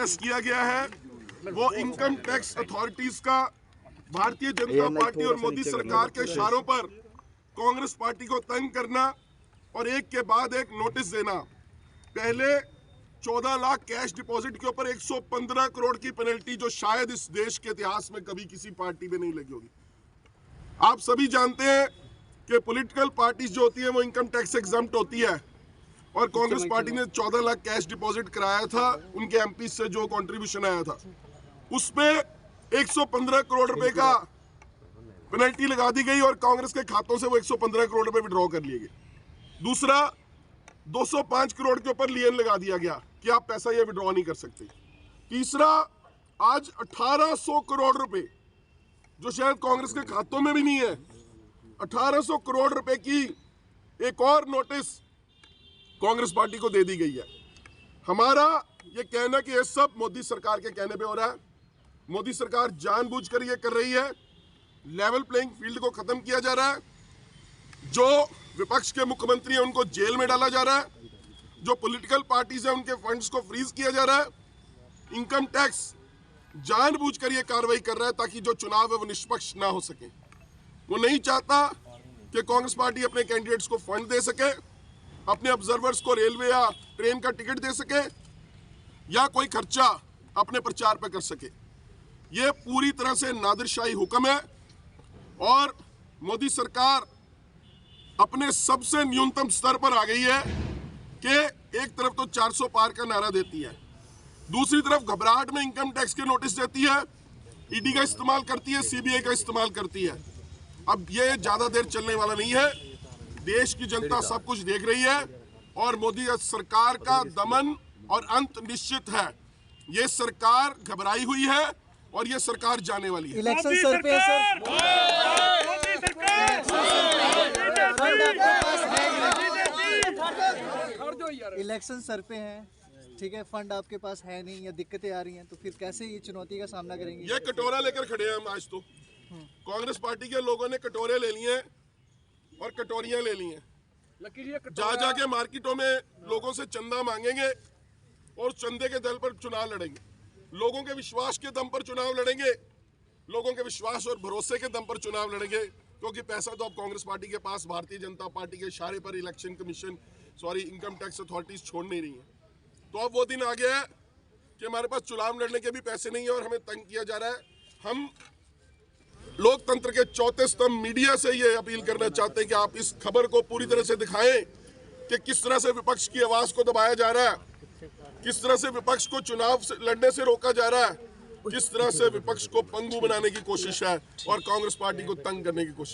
पेश किया गया है वो इनकम टैक्स अथॉरिटीज का भारतीय जनता पार्टी और मोदी सरकार के इशारों पर कांग्रेस पार्टी को तंग करना और एक के बाद एक नोटिस देना। पहले 14 लाख कैश डिपॉजिट के ऊपर 115 करोड़ की पेनल्टी, जो शायद इस देश के इतिहास में कभी किसी पार्टी में नहीं लगी होगी। आप सभी जानते हैं कि पॉलिटिकल पार्टीज जो होती है वो इनकम टैक्स एग्जम्प्ट होती है, और कांग्रेस पार्टी ने 14 लाख कैश डिपॉजिट कराया था उनके एमपी से, जो कंट्रीब्यूशन आया था उसपे 115 करोड़ रुपए का पेनल्टी लगा दी गई और कांग्रेस के खातों से वो 115 करोड़ रुपए विड्रॉ कर लिए गए। दूसरा, 205 करोड़ के ऊपर लियन लगा दिया गया कि आप पैसा ये विड्रॉ नहीं कर सकते। तीसरा, आज 1800 करोड़ रुपए जो शायद कांग्रेस के खातों में भी नहीं है, 1800 करोड़ रुपए की एक और नोटिस कांग्रेस पार्टी को दे दी गई है। हमारा ये कहना कि ये सब मोदी सरकार के कहने पे हो रहा है। मोदी सरकार जानबूझकर ये कर रही है। लेवल प्लेइंग फील्ड को खत्म किया जा रहा है। जो विपक्ष के मुख्यमंत्री हैं उनको जेल में डाला जा रहा है। जो पॉलिटिकल पार्टीज हैं उनके फंड्स को फ्रीज किया जा रहा है। इनकम टैक्स जानबूझकर ये कार्रवाई कर रहा है ताकि जो चुनाव है वो निष्पक्ष ना हो सके। वो नहीं चाहता कि कांग्रेस पार्टी अपने कैंडिडेट्स को फंड दे सके, अपने ऑब्जर्वर्स को रेलवे या ट्रेन का टिकट दे सके, या कोई खर्चा अपने प्रचार पर कर सके। ये पूरी तरह से नादिरशाही हुक्म है और मोदी सरकार अपने सबसे न्यूनतम स्तर पर आ गई है कि एक तरफ तो 400 पार का नारा देती है, दूसरी तरफ घबराहट में इनकम टैक्स के नोटिस देती है, ईडी का इस्तेमाल करती है, सीबीआई का इस्तेमाल करती है। अब ये ज्यादा देर चलने वाला नहीं है। देश की जनता सब कुछ देख रही है और मोदी सरकार का दमन और अंत निश्चित है। ये सरकार घबराई हुई है और ये सरकार जाने वाली है। इलेक्शन सर पे है सर। इलेक्शन सर पे हैं, ठीक है, फंड आपके पास है नहीं या दिक्कतें आ रही हैं, तो फिर कैसे ये चुनौती का सामना करेंगे? ये कटोरा लेकर खड़े हैं हम आज। तो कांग्रेस पार्टी के लोगों ने कटोरे ले लिए और कटोरियां ले ली हैं। जा के मार्केटों में लोगों से चंदा मांगेंगे और चंदे के दल पर चुनाव लड़ेंगे। लोगों के विश्वास के दम पर चुनाव लड़ेंगे, लोगों के विश्वास और भरोसे के दम पर चुनाव लड़ेंगे, क्योंकि पैसा तो अब कांग्रेस पार्टी के पास भारतीय जनता पार्टी के इशारे पर election commission income tax authorities छोड़ नहीं रही है। तो अब वो दिन आ गया है कि हमारे पास चुनाव लड़ने के भी पैसे नहीं है और हमें तंग किया जा रहा है। हम लोकतंत्र के चौथे स्तंभ मीडिया से ये अपील करना चाहते हैं कि आप इस खबर को पूरी तरह से दिखाएं कि किस तरह से विपक्ष की आवाज को दबाया जा रहा है, किस तरह से विपक्ष को चुनाव से लड़ने से रोका जा रहा है, किस तरह से विपक्ष को पंगु बनाने की कोशिश है और कांग्रेस पार्टी को तंग करने की कोशिश।